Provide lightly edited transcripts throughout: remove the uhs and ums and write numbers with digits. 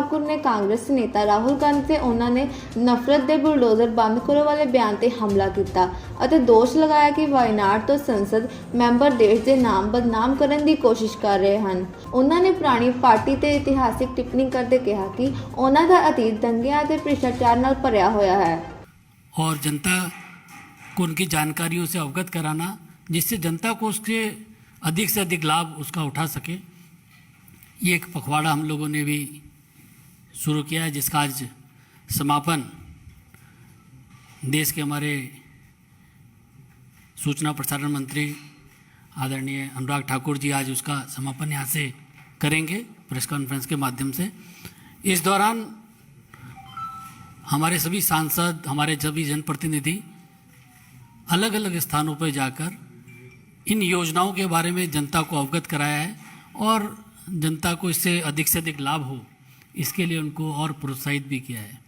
ठाकुर ने कांग्रेस नेता राहुल गांधी से उन्होंने नफरत के बुलडोजर बंद करो वाले बयान से हमला किया और दोष लगाया कि वायनाड तो संसद मैंबर देश के नाम बदनाम करने की कोशिश कर रहे हैं। उन्होंने पुरानी पार्टी से इतिहासिक टिप्पणी करते कहा कि उन्हों का अतीत दंगियां ते भ्रष्टाचार नाल भरिया होया है और जनता को उनकी जानकारियों से अवगत कराना, जिससे जनता को उसके अधिक से अधिक लाभ उसका उठा सके। ये एक पखवाड़ा हम लोगों ने भी शुरू किया है, जिसका आज समापन देश के हमारे सूचना प्रसारण मंत्री आदरणीय अनुराग ठाकुर जी आज उसका समापन यहाँ से करेंगे प्रेस कॉन्फ्रेंस के माध्यम से। इस दौरान हमारे सभी सांसद, हमारे सभी जनप्रतिनिधि अलग अलग स्थानों पर जाकर इन योजनाओं के बारे में जनता को अवगत कराया है और जनता को इससे से अधिक लाभ हो, इसके लिए उनको और प्रोत्साहित भी किया है।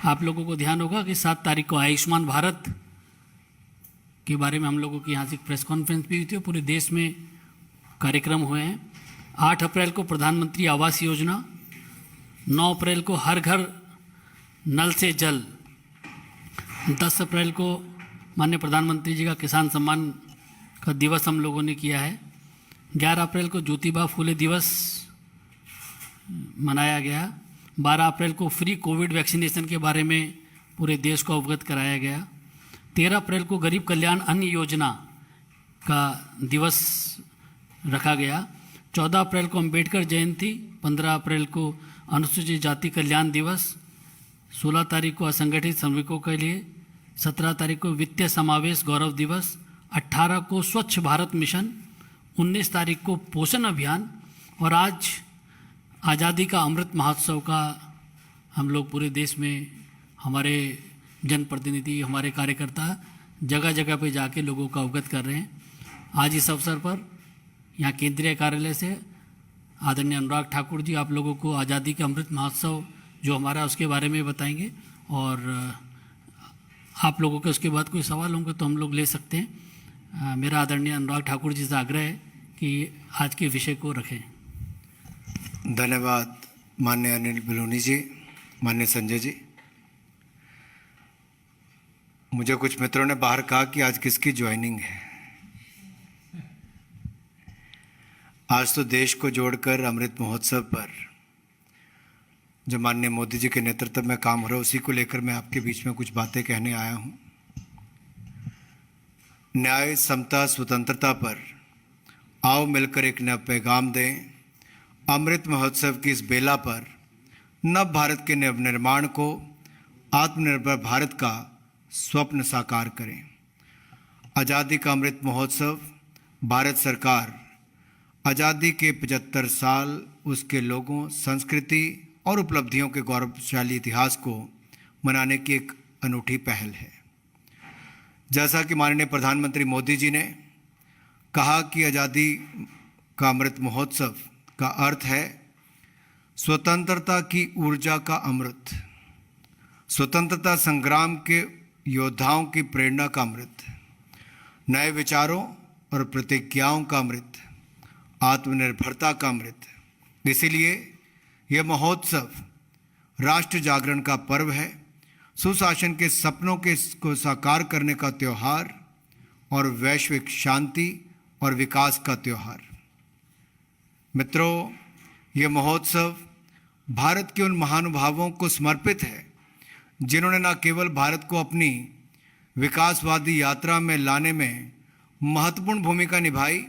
आप लोगों को ध्यान होगा कि 7 तारीख को आयुष्मान भारत के बारे में हम लोगों की यहाँ से प्रेस कॉन्फ्रेंस भी हुई थी और पूरे देश में कार्यक्रम हुए हैं। 8 अप्रैल को प्रधानमंत्री आवास योजना, 9 अप्रैल को हर घर नल से जल, 10 अप्रैल को माननीय प्रधानमंत्री जी का किसान सम्मान का दिवस हम लोगों ने किया है। 11 अप्रैल को ज्योतिबा फूले दिवस मनाया गया। 12 अप्रैल को फ्री कोविड वैक्सीनेशन के बारे में पूरे देश को अवगत कराया गया। 13 अप्रैल को गरीब कल्याण अन्न योजना का दिवस रखा गया। 14 अप्रैल को अंबेडकर जयंती, 15 अप्रैल को अनुसूचित जाति कल्याण दिवस, 16 तारीख को असंगठित श्रमिकों के लिए, 17 तारीख को वित्तीय समावेश गौरव दिवस, 18 को स्वच्छ भारत मिशन, 19 तारीख को पोषण अभियान और आज आज़ादी का अमृत महोत्सव का हम लोग पूरे देश में हमारे जनप्रतिनिधि, हमारे कार्यकर्ता जगह जगह पे जाके लोगों को अवगत कर रहे हैं। आज इस अवसर पर यहाँ केंद्रीय कार्यालय से आदरणीय अनुराग ठाकुर जी आप लोगों को आज़ादी का अमृत महोत्सव जो हमारा उसके बारे में बताएंगे और आप लोगों के उसके बाद कोई सवाल होंगे तो हम लोग ले सकते हैं। मेरा आदरणीय अनुराग ठाकुर जी से आग्रह है कि आज के विषय को रखें। धन्यवाद माननीय अनिल बलूनी जी, माननीय संजय जी। मुझे कुछ मित्रों ने बाहर कहा कि आज किसकी ज्वाइनिंग है। आज तो देश को जोड़कर अमृत महोत्सव पर जो माननीय मोदी जी के नेतृत्व में काम हो रहा है उसी को लेकर मैं आपके बीच में कुछ बातें कहने आया हूं। न्याय, समता, स्वतंत्रता पर आओ मिलकर एक नया पैगाम दें। अमृत महोत्सव की इस बेला पर नव भारत के नवनिर्माण को, आत्मनिर्भर भारत का स्वप्न साकार करें। आज़ादी का अमृत महोत्सव भारत सरकार आज़ादी के 75 साल, उसके लोगों, संस्कृति और उपलब्धियों के गौरवशाली इतिहास को मनाने की एक अनूठी पहल है। जैसा कि माननीय प्रधानमंत्री मोदी जी ने कहा कि आज़ादी का अमृत महोत्सव का अर्थ है स्वतंत्रता की ऊर्जा का अमृत, स्वतंत्रता संग्राम के योद्धाओं की प्रेरणा का अमृत, नए विचारों और प्रतिज्ञाओं का अमृत, आत्मनिर्भरता का अमृत। इसीलिए यह महोत्सव राष्ट्र जागरण का पर्व है, सुशासन के सपनों को साकार करने का त्यौहार और वैश्विक शांति और विकास का त्यौहार। मित्रों, यह महोत्सव भारत के उन महानुभावों को समर्पित है जिन्होंने न केवल भारत को अपनी विकासवादी यात्रा में लाने में महत्वपूर्ण भूमिका निभाई,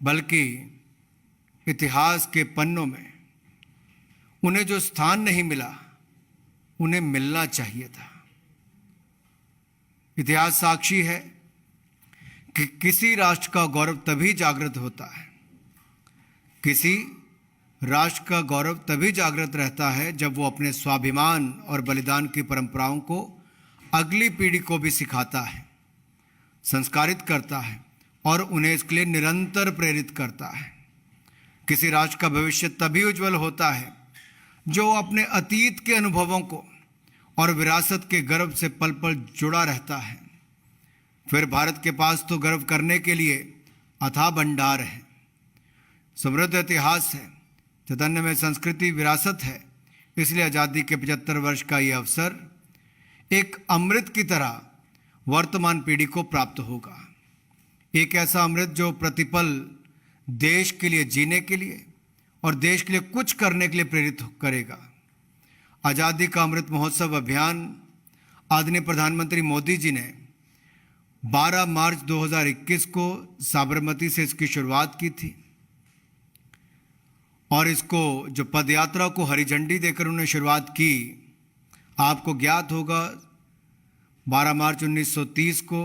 बल्कि इतिहास के पन्नों में उन्हें जो स्थान नहीं मिला उन्हें मिलना चाहिए था। इतिहास साक्षी है कि किसी राष्ट्र का गौरव तभी जागृत होता है, किसी राष्ट्र का गौरव तभी जागृत रहता है जब वो अपने स्वाभिमान और बलिदान की परंपराओं को अगली पीढ़ी को भी सिखाता है, संस्कारित करता है और उन्हें इसके लिए निरंतर प्रेरित करता है। किसी राष्ट्र का भविष्य तभी उज्जवल होता है जो अपने अतीत के अनुभवों को और विरासत के गर्व से पल पल जुड़ा रहता है। फिर भारत के पास तो गर्व करने के लिए अथाह भंडार है, समृद्ध इतिहास है, चैतन्य में संस्कृति विरासत है इसलिए आज़ादी के 75 वर्ष का ये अवसर एक अमृत की तरह वर्तमान पीढ़ी को प्राप्त होगा। एक ऐसा अमृत जो प्रतिपल देश के लिए जीने के लिए और देश के लिए कुछ करने के लिए प्रेरित करेगा। आज़ादी का अमृत महोत्सव अभियान आदरणीय प्रधानमंत्री मोदी जी ने 12 मार्च 2021 को साबरमती से इसकी शुरुआत की थी और इसको जो पदयात्रा को हरी झंडी देकर उन्होंने शुरुआत की, आपको ज्ञात होगा 12 मार्च 1930 को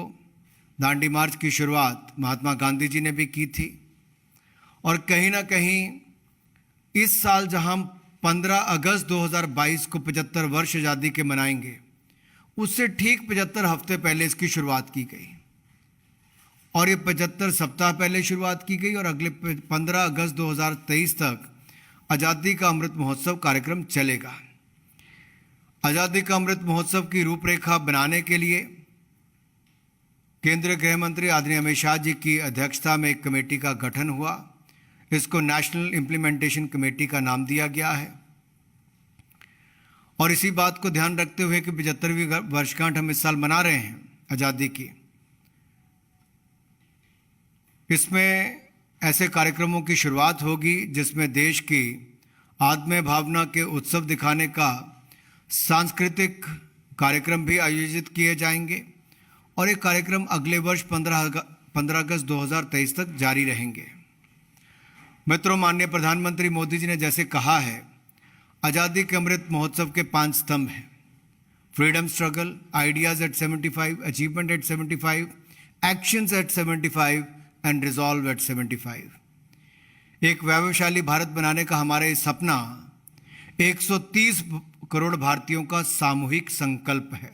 दांडी मार्च की शुरुआत महात्मा गांधी जी ने भी की थी। और कहीं ना कहीं इस साल जहां हम 15 अगस्त 2022 को 75 वर्ष आज़ादी के मनाएंगे, उससे ठीक 75 हफ्ते पहले इसकी शुरुआत की गई और ये 75 सप्ताह पहले शुरुआत की गई और अगले 15 अगस्त 2023 तक आज़ादी का अमृत महोत्सव कार्यक्रम चलेगा। आज़ादी का अमृत महोत्सव की रूपरेखा बनाने के लिए केंद्रीय गृह मंत्री आदरणीय अमित शाह जी की अध्यक्षता में एक कमेटी का गठन हुआ। इसको नेशनल इम्प्लीमेंटेशन कमेटी का नाम दिया गया है और इसी बात को ध्यान रखते हुए कि 75वीं वर्षगांठ हम इस साल मना रहे हैं आज़ादी की, इसमें ऐसे कार्यक्रमों की शुरुआत होगी जिसमें देश की आत्मीय भावना के उत्सव दिखाने का सांस्कृतिक कार्यक्रम भी आयोजित किए जाएंगे और ये कार्यक्रम अगले वर्ष 15 अगस्त 2023 तक जारी रहेंगे। मित्रों, माननीय प्रधानमंत्री मोदी जी ने जैसे कहा है, आज़ादी के अमृत महोत्सव के 5 स्तंभ हैं: freedom struggle, ideas at 75, achievement at 75, actions at 75 and resolve at 75। एक वैभवशाली भारत बनाने का हमारा ये सपना 130 करोड़ भारतीयों का सामूहिक संकल्प है।